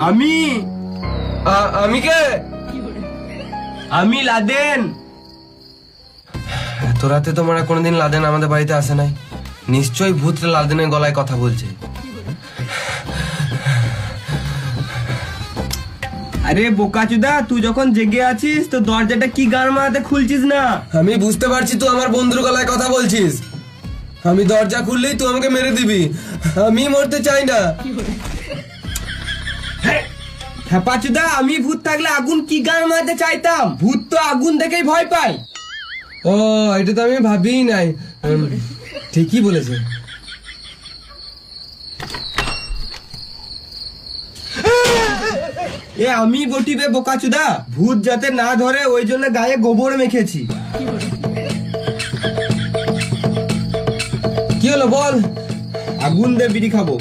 আমি আমি কে? আমি লাদেন। এত রাতে তোমরা কোনোদিন লাদেন আমাদের বাড়িতে আসে নাই? নিশ্চয়ই ভূতটা লাদেনের গলায় কথা বলছে। আরে বোকাচুদা, তুই যখন জেগে আছিস তো দরজাটা কি গান মারাতে খুলছিস না? আমি বুঝতে পারছি তুই আমার বন্ধুর গলায় কথা বলছিস। আমি দরজা খুললেই তুই আমাকে মেরে দিবি। আমি মরতে চাই না। হ্যাঁ পাচুদা, আমি ভূত থাকলে আগুন কি গান মারাতে চাইতাম? ভূত তো আগুন দেখেই ভয় পায়। ও, এটা তো আমি ভাবিই নাই। ঠিকই বলেছে। এ আমি বটিবে বোকাচুদা, ভূত যাতে না ধরে ওই জন্য গায়ে গোবর মেখেছি। কি হলো বল? আগুন দিয়ে বিড়ি খাবো।